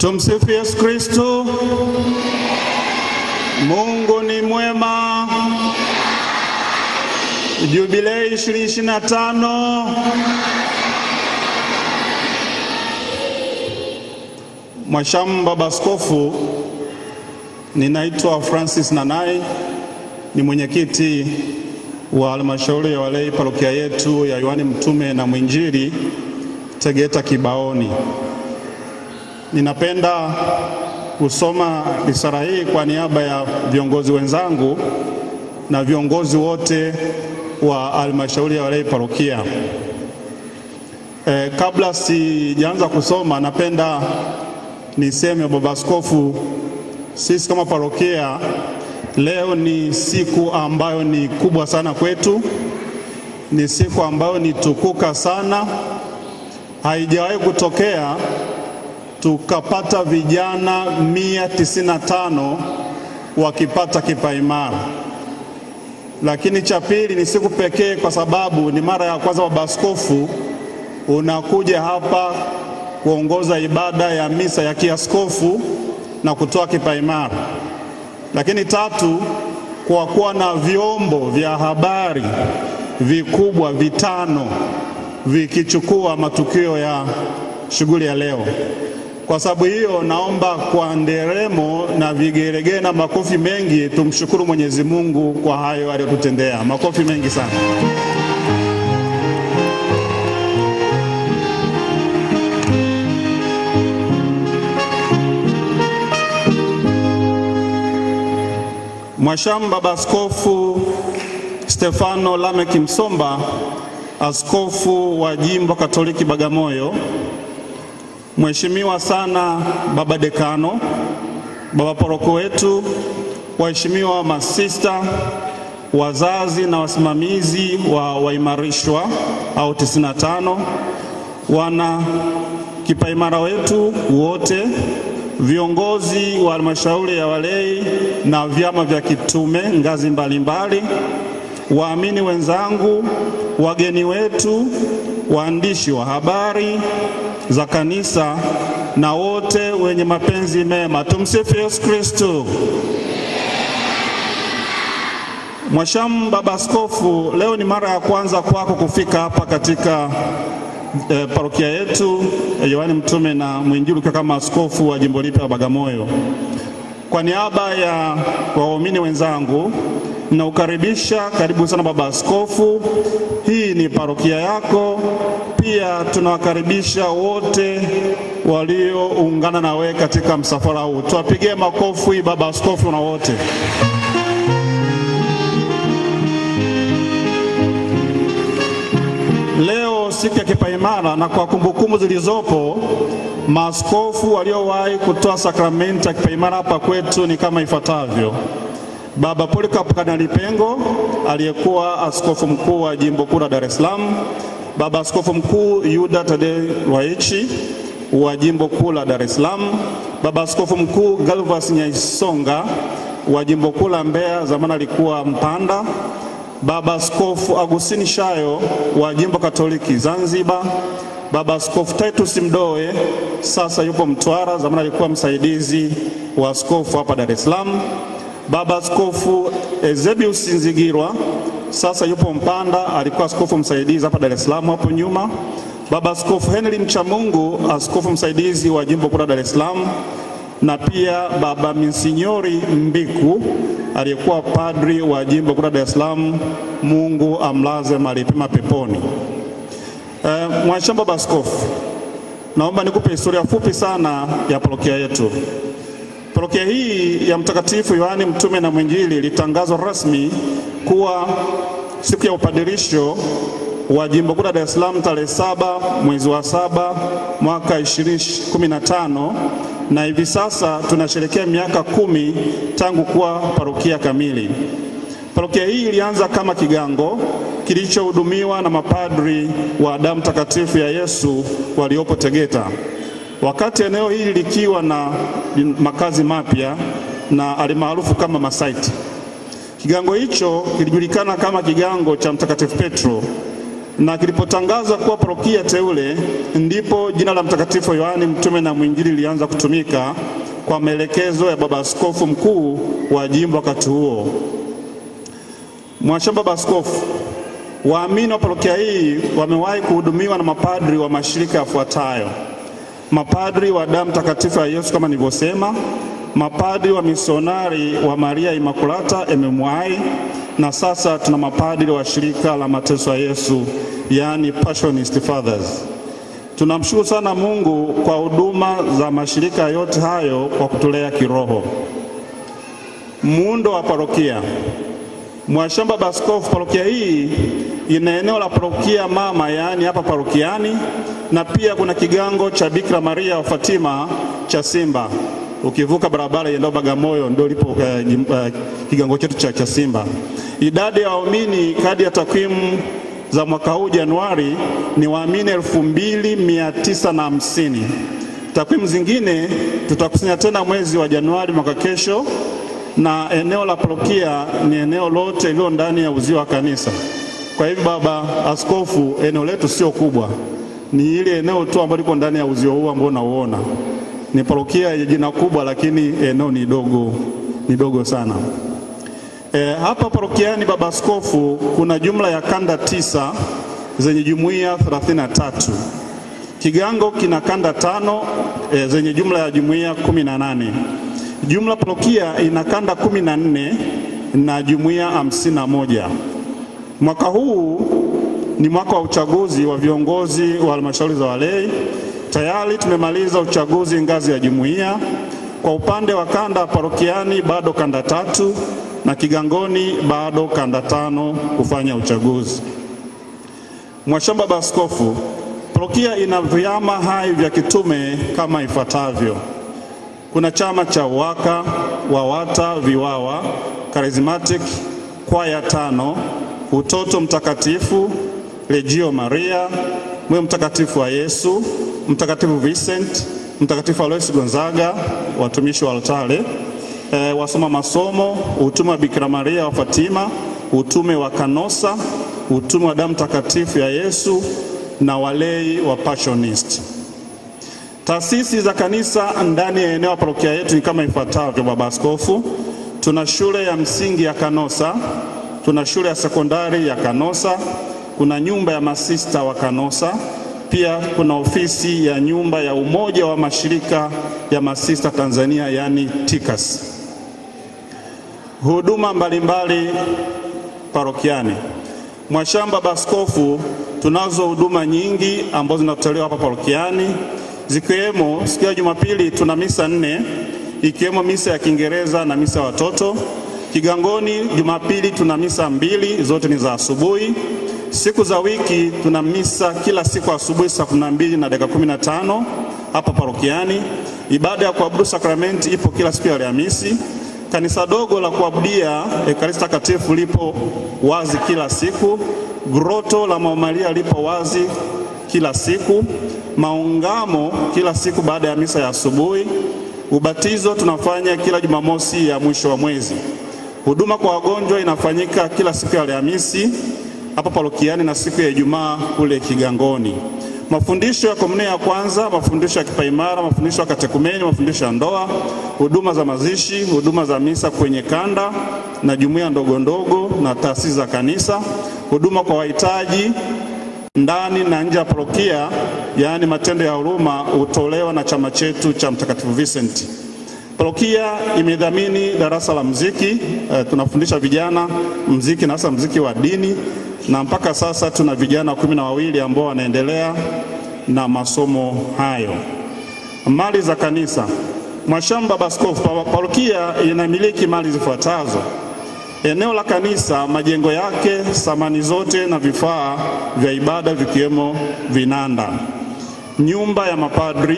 Tumsifu Yesu Kristo. Mungu ni mwema. Jubilei 2025. Mwashamu Baba Askofu, ninaitwa Francis Nanai, ni mwenyekiti wa halmashauri ya walei parokia yetu ya Yohane Mtume na Mwinjili Tegeta Kibaoni. Ninapenda kusoma risala hii kwa niaba ya viongozi wenzangu na viongozi wote wa halmashauri ya walei parokia. Kabla sijaanza kusoma, napenda niseme Baba Askofu, sisi kama parokia leo ni siku ambayo ni kubwa sana kwetu, ni siku ambayo ni tukuka sana. Haijawahi kutokea tukapata vijana 195 wakipata kipaimara. Lakini cha pili, ni siku pekee kwa sababu ni mara ya kwanza Baba Askofu unakuja hapa kuongoza ibada ya misa ya kiaskofu na kutoa kipaimara. Lakini tatu, kwa kuwa na vyombo vya habari vikubwa 5 vikichukua matukio ya shughuli ya leo. Kwa sababu hiyo, naomba kwa nderemo na vigeregere na makofi mengi tumshukuru Mwenyezi Mungu kwa hayo aliyotutendea. Makofi mengi sana. Mwashamu Baba Askofu Stefano Lameki Msomba, askofu wa Jimbo Katoliki Bagamoyo, Mheshimiwa sana Baba Dekano, Baba Paroko wetu, waheshimiwa masista, wazazi na wasimamizi wa waimarishwa au 95, wana kipaimara wetu wote, viongozi wa halmashauri ya walei na vyama vya kitume ngazi mbalimbali, waamini wenzangu, wageni wetu, waandishi wa habari za kanisa na wote wenye mapenzi mema. Tumsifu Yesu Kristo. Mwashamu Baba Askofu, leo ni mara ya kwanza kwako kufika hapa katika parokia yetu Yohane Mtume na Mwinjili kama askofu wa jimbo lipya la Bagamoyo. Kwa niaba ya waumini wenzangu, naukaribisha. Karibu sana Baba Askofu, hii ni parokia yako. Pia tunawakaribisha wote walioungana na wewe katika msafara huu. Tuwapigie makofi Baba Askofu na wote. Leo siku ya kipaimara, na kwa kumbukumbu zilizopo, maaskofu waliowahi kutoa sakramenti ya kipaimara hapa kwetu ni kama ifuatavyo: Baba Polycarp Kardinali Pengo, aliyekuwa askofu mkuu wa jimbo kuu la Dar es Salaam; Baba Askofu Mkuu Yuda Tadei Ruwa'ichi wa jimbo kuu la Dar es Salaam; Baba Askofu Mkuu Galvas Nyaisonga wa jimbo kuu la Mbeya, zamani alikuwa Mpanda; Baba Askofu Agustini Shayo wa jimbo Katoliki Zanzibar; Baba Askofu Titus Mdoe, sasa yupo Mtwara, zamani alikuwa msaidizi wa askofu hapa Dar es Salaam; Baba Askofu Eusebius Nzigirwa, sasa yupo Mpanda, alikuwa askofu msaidizi hapa Dar es Salaam hapo nyuma; Baba Askofu Henry Mchamungu, askofu msaidizi wa jimbo kuu la Dar es Salaam; na pia Baba Monsinyori Mbiku, aliyekuwa padri wa jimbo kuu la Dar es Salaam. Mungu amlaze mahali pema peponi. Mwashamu Baba Askofu, naomba nikupe historia fupi sana ya parokia yetu. Parokia hii ya Mtakatifu Yohane Mtume na Mwinjili ilitangazwa rasmi kuwa siku ya upadirisho wa jimbo kuu la Dar es Salaam tarehe 7 mwezi wa 7 mwaka 2015, na hivi sasa tunasherehekea miaka 10 tangu kuwa parokia kamili. Parokia hii ilianza kama kigango kilichohudumiwa na mapadri wa damu takatifu ya Yesu waliopo Tegeta, wakati eneo hili likiwa na makazi mapya na alimaarufu kama Masaiti. Kigango hicho kilijulikana kama kigango cha Mtakatifu Petro, Na kilipotangazwa kuwa parokia teule, ndipo jina la Mtakatifu Yohane mtume na mwinjili lilianza kutumika kwa maelekezo ya Baba Askofu mkuu wa jimbo wakati huo. Mhashamu Baba Askofu, waamini wa parokia hii wamewahi kuhudumiwa na mapadri wa mashirika yafuatayo: mapadri wa damu takatifu ya Yesu kama nilivyosema, mapadri wa misionari wa Maria Immaculata MMI, na sasa tuna mapadri wa shirika la mateso ya Yesu, yani Passionist Fathers. Tunamshukuru sana Mungu kwa huduma za mashirika yote hayo kwa kutulea kiroho. Muundo wa parokia. Mhashamu Baba Askofu, parokia hii ina eneo la parokia mama, yani hapa parokiani, na pia kuna kigango cha Bikira Maria wa Fatima cha Simba. Ukivuka barabara iendao Bagamoyo ndio lipo kigango chetu cha Simba. Idadi ya waamini kadi ya takwimu za mwaka huu Januari ni waamini 2950. Takwimu zingine tutakusanya tena mwezi wa Januari mwaka kesho, na eneo la parokia ni eneo lote lililo ndani ya uzio wa kanisa. Kwa hivyo Baba Askofu, eneo letu sio kubwa, ni ile eneo tu ambalo liko ndani ya uzio huu ambao unauona. Ni parokia yenye jina kubwa, lakini eneo ni dogo sana. Hapa parokiani Baba Askofu, kuna jumla ya kanda 9 zenye jumuiya 33. Kigango kina kanda 5 zenye jumla ya jumuiya 18. Jumla parokia ina kanda 14 na jumuiya 51. Mwaka huu ni mwaka wa uchaguzi wa viongozi wa halmashauri za walei. Tayari tumemaliza uchaguzi ngazi ya jumuiya. Kwa upande wa kanda parokiani bado kanda 3, na kigangoni bado kanda 5 kufanya uchaguzi. Mhashamu Baba Askofu, parokia ina vyama hai vya kitume kama ifuatavyo: kuna chama cha UWAKA, WAWATA, VIWAWA, Charismatic, kwaya 5, Utoto Mtakatifu, Legio Maria, Moyo Mtakatifu wa Yesu, Mtakatifu Vincent, Mtakatifu Alois Gonzaga, watumishi wa altare, wasoma masomo, utume wa Bikira Maria wa Fatima, utume wa Kanosa, utume wa damu takatifu ya Yesu, na walei wa Passionist. Taasisi za kanisa ndani ya eneo la parokia yetu ni kama ifuatavyo Baba Askofu: tuna shule ya msingi ya Kanosa, tuna shule ya sekondari ya Kanosa, kuna nyumba ya masista wa Kanosa, pia kuna ofisi ya nyumba ya umoja wa mashirika ya masista Tanzania, yani TICAS. Huduma mbalimbali parokiani. Mhashamu Baba Askofu, tunazo huduma nyingi ambazo zinatolewa hapa parokiani, zikiwemo siku ya Jumapili tuna misa 4, ikiwemo misa ya Kiingereza na misa ya watoto. Kigangoni Jumapili tuna misa 2, zote ni za asubuhi. Siku za wiki tuna misa kila siku asubuhi saa 12 na dakika 15 hapa parokiani. Ibada ya kuabudu sakramenti ipo kila siku ya Alhamisi. Kanisa dogo la kuabudia Ekaristi Takatifu lipo wazi kila siku. Groto la Mama Maria lipo wazi kila siku. Maungamo kila siku baada ya misa ya asubuhi. Ubatizo tunafanya kila Jumamosi ya mwisho wa mwezi. Huduma kwa wagonjwa inafanyika kila siku ya Alhamisi hapa parokiani na siku ya Ijumaa kule Kigangoni. Mafundisho ya komunio ya kwanza, mafundisho ya kipaimara, mafundisho ya katekumeni, mafundisho ya ndoa, huduma za mazishi, huduma za misa kwenye kanda na jumuiya ndogo ndogo na taasisi za kanisa, huduma kwa wahitaji ndani na nje ya parokia, yaani matendo ya huruma hutolewa na chama chetu cha Mtakatifu Vincent. Parokia imedhamini darasa la muziki, tunafundisha vijana muziki na hasa muziki wa dini, na mpaka sasa tuna vijana 12 ambao wanaendelea na masomo hayo. Mali za kanisa. Mhashamu Baba Askofu, parokia inamiliki mali zifuatazo: eneo la kanisa, majengo yake, samani zote na vifaa vya ibada vikiwemo vinanda; nyumba ya mapadri,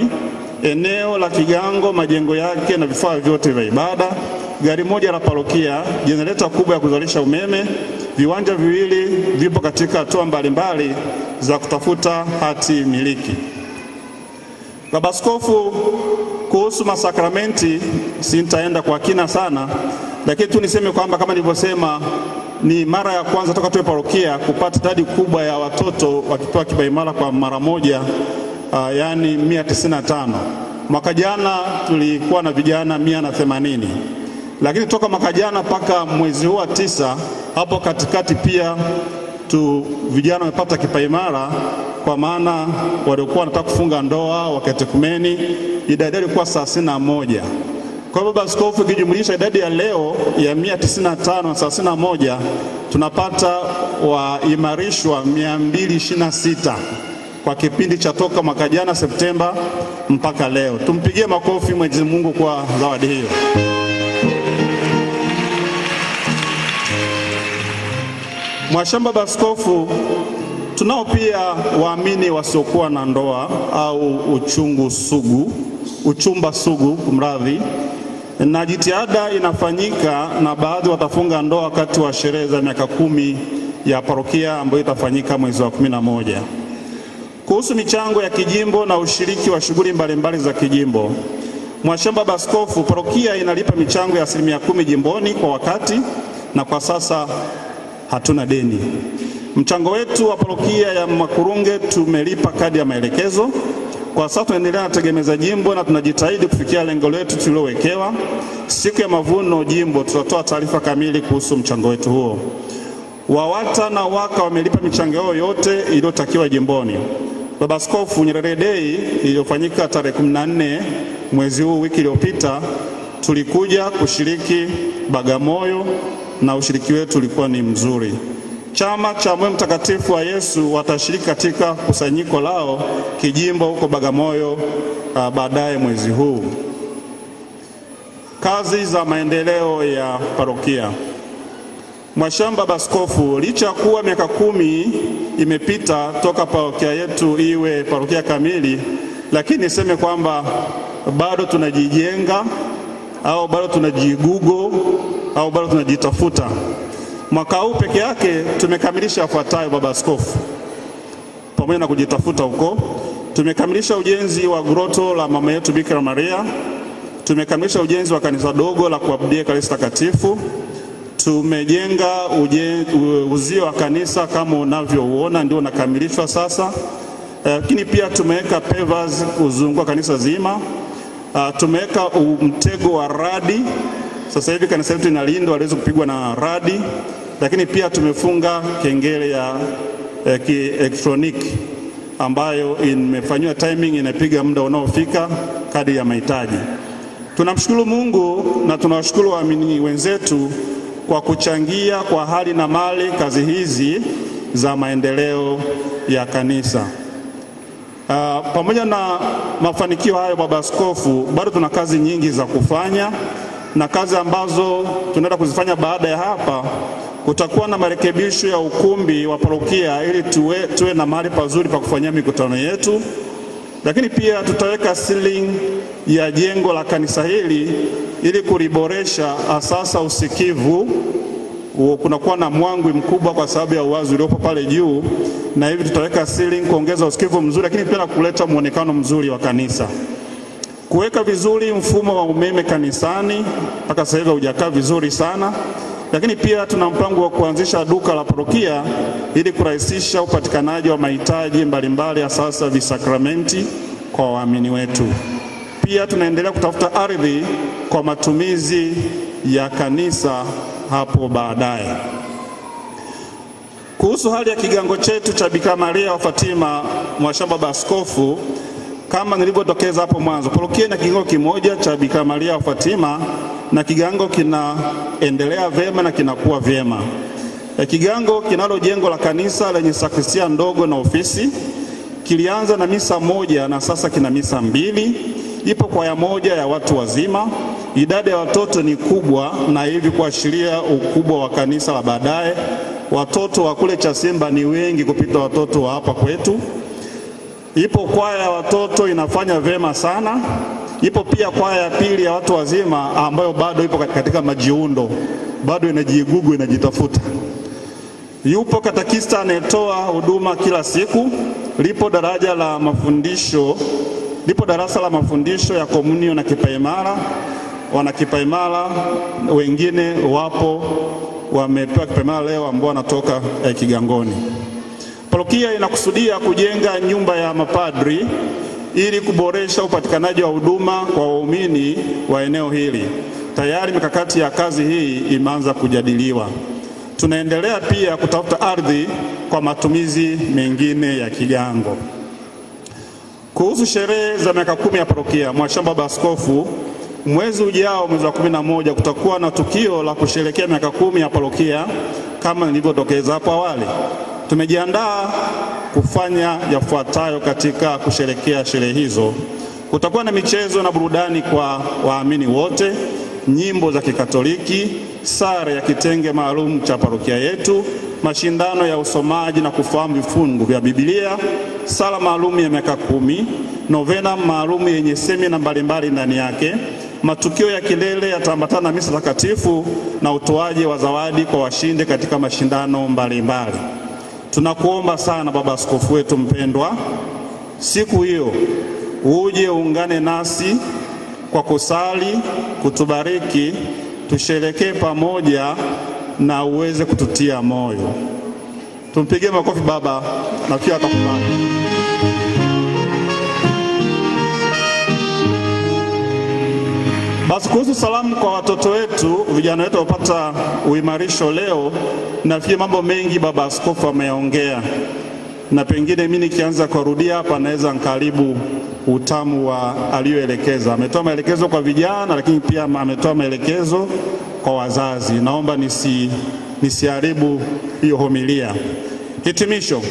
eneo la kigango, majengo yake na vifaa vyote vya ibada; gari moja la parokia, jenereta kubwa ya kuzalisha umeme; viwanja 2 vipo katika hatua mbalimbali za kutafuta hati miliki. Baba Askofu, kuhusu masakramenti sintaenda kwa kina sana, lakini tu niseme kwamba kama nilivyosema, ni mara ya kwanza toka tuwe parokia kupata idadi kubwa ya watoto wakipewa kipaimara kwa mara moja, yani 195. Mwaka jana tulikuwa na vijana 180. Lakini toka mwaka jana mpaka mwezi huu wa 9 hapo katikati pia vijana wamepata kipaimara, kwa maana walikuwa wanataka kufunga ndoa wakatekumeni, idadi ilikuwa 31. Kwa hivyo Baba Askofu, ukijumlisha idadi ya leo ya 195 na 31, tunapata waimarishwa 226 kwa kipindi cha toka mwaka jana Septemba mpaka leo. Tumpigie makofi Mwenyezi Mungu kwa zawadi hiyo. Mwashamba Baba Askofu, tunao pia waamini wasiokuwa na ndoa au uchumba sugu kumradhi, na jitihada inafanyika na baadhi watafunga ndoa wakati wa sherehe za miaka 10 ya parokia ambayo itafanyika mwezi wa 11. Kuhusu michango ya kijimbo na ushiriki wa shughuli mbalimbali za kijimbo, Mwashamba Baba Askofu, parokia inalipa michango ya 10% jimboni kwa wakati, na kwa sasa hatuna deni. Mchango wetu wa parokia ya Makurunge tumelipa kadi ya maelekezo. Kwa sasa tunaendelea na tegemeza jimbo na tunajitahidi kufikia lengo letu tulilowekewa. Siku ya mavuno jimbo tutatoa taarifa kamili kuhusu mchango wetu huo. Wawata na waka wamelipa michango yao yote iliyotakiwa jimboni. Baba Askofu, Nyerere Day iliyofanyika tarehe 14 mwezi huu wiki iliyopita, tulikuja kushiriki Bagamoyo na ushiriki wetu ulikuwa ni mzuri. Chama cha Moyo Mtakatifu wa Yesu watashiriki katika kusanyiko lao kijimbo huko Bagamoyo baadaye mwezi huu. Kazi za maendeleo ya parokia. Mwashamba Baba Askofu, licha kuwa miaka 10 imepita toka parokia yetu iwe parokia kamili, lakini niseme kwamba bado tunajijenga au bado tunajigugo au bado tunajitafuta. Mwaka huu peke yake tumekamilisha yafuatayo Baba Askofu. Pamoja na kujitafuta huko, tumekamilisha ujenzi wa groto la mama yetu Bikira Maria, tumekamilisha ujenzi wa kanisa dogo la kuabudia Ekaristi Takatifu, tumejenga uzio wa kanisa kama unavyouona ndio unakamilishwa sasa. Lakini pia tumeweka pavers kuzunguka kanisa zima. Tumeweka mtego wa radi. Sasa hivi kanisa letu linalindwa haliwezi kupigwa na radi. Lakini pia tumefunga kengele ya kielektroniki ambayo imefanywa timing, inapiga muda unaofika kadri ya mahitaji. Tunamshukuru Mungu na tunawashukuru waamini wenzetu kwa kuchangia kwa hali na mali kazi hizi za maendeleo ya kanisa. Pamoja na mafanikio hayo Baba Askofu, bado tuna kazi nyingi za kufanya, na kazi ambazo tunaenda kuzifanya baada ya hapa. Kutakuwa na marekebisho ya ukumbi wa parokia ili tuwe na mahali pazuri pa kufanyia mikutano yetu. Lakini pia tutaweka ceiling ya jengo la kanisa hili ili kuliboresha, asasa usikivu. Kunakuwa na mwangwi mkubwa kwa sababu ya uwazi uliopo pale juu, na hivi tutaweka ceiling kuongeza usikivu mzuri, lakini pia kuleta muonekano mzuri wa kanisa. Kuweka vizuri mfumo wa umeme kanisani, mpaka sasa hivi hujakaa vizuri sana. Lakini pia tuna mpango wa kuanzisha duka la parokia ili kurahisisha upatikanaji wa mahitaji mbalimbali ya sasa visakramenti kwa waamini wetu. Pia tunaendelea kutafuta ardhi kwa matumizi ya kanisa hapo baadaye. Kuhusu hali ya kigango chetu cha Bikira Maria wa Fatima, Mwashamba Baba Askofu, kama nilivyodokeza hapo mwanzo, parokia ina kigango kimoja cha Bikira Maria wa Fatima, na kigango kinaendelea vyema na kinakuwa vyema. Kigango kinalo jengo la kanisa lenye sakristia ndogo na ofisi. Kilianza na misa moja na sasa kina misa 2. Ipo kwaya moja ya watu wazima. Idadi ya watoto ni kubwa, na hivi kuashiria ukubwa wa kanisa la baadaye. Watoto wa kule Chasimba ni wengi kupita watoto wa hapa kwetu. Ipo kwaya ya watoto inafanya vyema sana. Ipo pia kwaya ya pili ya watu wazima ambayo bado ipo katika majiundo, bado inajigugu, inajitafuta. Yupo katekista anayetoa huduma kila siku. Lipo darasa la mafundisho ya komunio na kipaimara. Wana kipaimara wengine wapo wamepewa kipaimara leo ambao wanatoka Kigangoni. Parokia inakusudia kujenga nyumba ya mapadri ili kuboresha upatikanaji wa huduma kwa waumini wa eneo hili. Tayari mikakati ya kazi hii imeanza kujadiliwa. Tunaendelea pia kutafuta ardhi kwa matumizi mengine ya kigango. Kuhusu sherehe za miaka 10 ya parokia, Mhashamu Baba Askofu, mwezi ujao, mwezi wa 11, kutakuwa na tukio la kusherehekea miaka 10 ya parokia kama nilivyodokeza hapo awali. Tumejiandaa kufanya yafuatayo katika kusherehekea sherehe hizo. Kutakuwa na michezo na burudani kwa waamini wote, nyimbo za Kikatoliki, sare ya kitenge maalum cha parokia yetu, mashindano ya usomaji na kufahamu vifungu vya Biblia, sala maalum ya miaka 10, novena maalum yenye semina mbalimbali ndani yake, matukio ya kilele yataambatana na misa takatifu na utoaji wa zawadi kwa washindi katika mashindano mbalimbali. Tunakuomba sana Baba Askofu wetu mpendwa, siku hiyo uje uungane nasi kwa kusali, kutubariki, tusherekee pamoja na uweze kututia moyo. Tumpigie makofi baba na pia atakubali. Basi kuhusu salamu kwa watoto wetu, vijana wetu wapata uimarisho leo, na pia mambo mengi Baba Askofu ameongea. Na pengine mimi nikianza kurudia hapa naweza nkaribu utamu wa aliyoelekeza. Ametoa maelekezo kwa vijana, lakini pia ametoa maelekezo kwa wazazi. Naomba nisiharibu hiyo homilia. Hitimisho.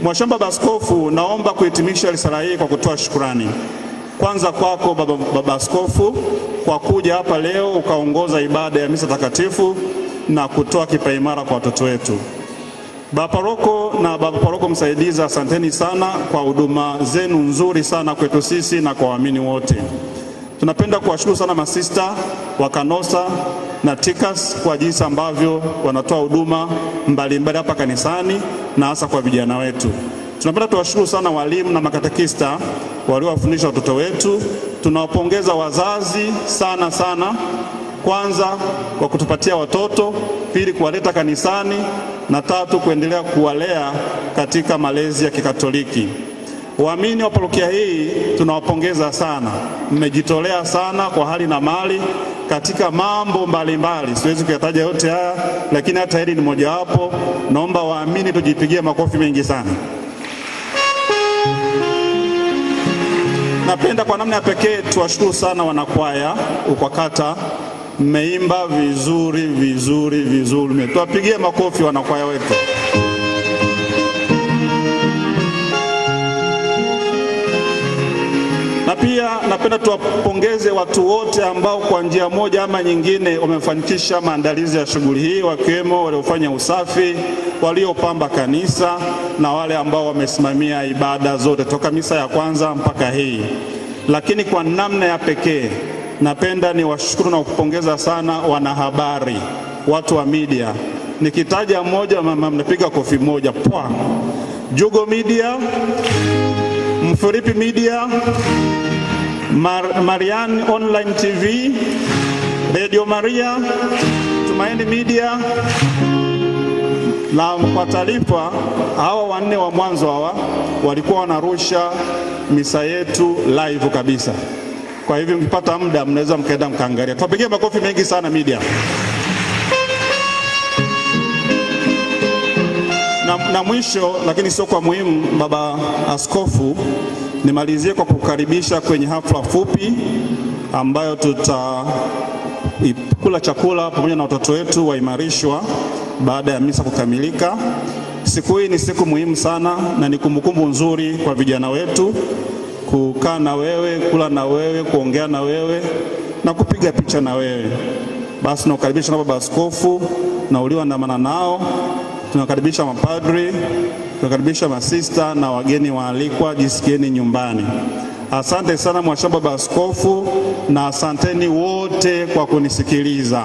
Mhashamu Baba Askofu, naomba kuhitimisha risala hii kwa kutoa shukrani. Kwanza kwako Baba Askofu kwa kuja hapa leo ukaongoza ibada ya misa takatifu na kutoa kipaimara kwa watoto wetu. Baba Paroko na Baba Paroko msaidizi, asanteni sana kwa huduma zenu nzuri sana kwetu sisi na kwa waamini wote. Tunapenda kuwashukuru sana masista wa Kanosa na Tikas kwa jinsi ambavyo wanatoa huduma mbalimbali hapa kanisani na hasa kwa vijana wetu. Tunapenda tuwashukuru sana walimu na makatekista waliowafundisha watoto wetu. Tunawapongeza wazazi sana sana, kwanza kwa kutupatia watoto, pili kuwaleta kanisani, na tatu kuendelea kuwalea katika malezi ya Kikatoliki. Waamini wa parokia hii tunawapongeza sana. Mmejitolea sana kwa hali na mali katika mambo mbalimbali. Siwezi kuyataja yote haya, lakini hata hili ni mojawapo. Naomba waamini tujipigie makofi mengi sana. Napenda kwa namna ya pekee tuwashukuru sana wanakwaya UKWAKATA. Mmeimba vizuri vizuri vizuri. Tuwapigie makofi wanakwaya wetu. Na pia napenda tuwapongeze watu wote ambao kwa njia moja ama nyingine wamefanikisha maandalizi ya shughuli hii, wakiwemo waliofanya usafi, waliopamba kanisa na wale ambao wamesimamia ibada zote toka misa ya kwanza mpaka hii. Lakini kwa namna ya pekee napenda niwashukuru na kupongeza sana wanahabari, watu wa media. Nikitaja mmoja mnapiga kofi moja. Pwa. Jugo Media, Mfuripi Media, Marian Online TV, Radio Maria, Tumaini Media. Na kwa taarifa, hawa wanne wa mwanzo hawa walikuwa wanarusha misa yetu live kabisa. Kwa hivyo mkipata muda mnaweza mkaenda mkaangalia. Tuwapigie makofi mengi sana media. Na mwisho lakini sio kwa muhimu, Baba Askofu, nimalizie kwa kukaribisha kwenye hafla fupi ambayo tutakula chakula pamoja na watoto wetu waimarishwa baada ya misa kukamilika. Siku hii ni siku muhimu sana na ni kumbukumbu nzuri kwa vijana wetu, kukaa na wewe, kula na wewe, kuongea na wewe na kupiga picha na wewe. Basi nakukaribisha na Baba Askofu na ulioandamana nao. Tunakaribisha mapadri, tunakaribisha masista na wageni waalikwa, jisikieni nyumbani. Asante sana Mhashamu Baba Askofu, na asanteni wote kwa kunisikiliza.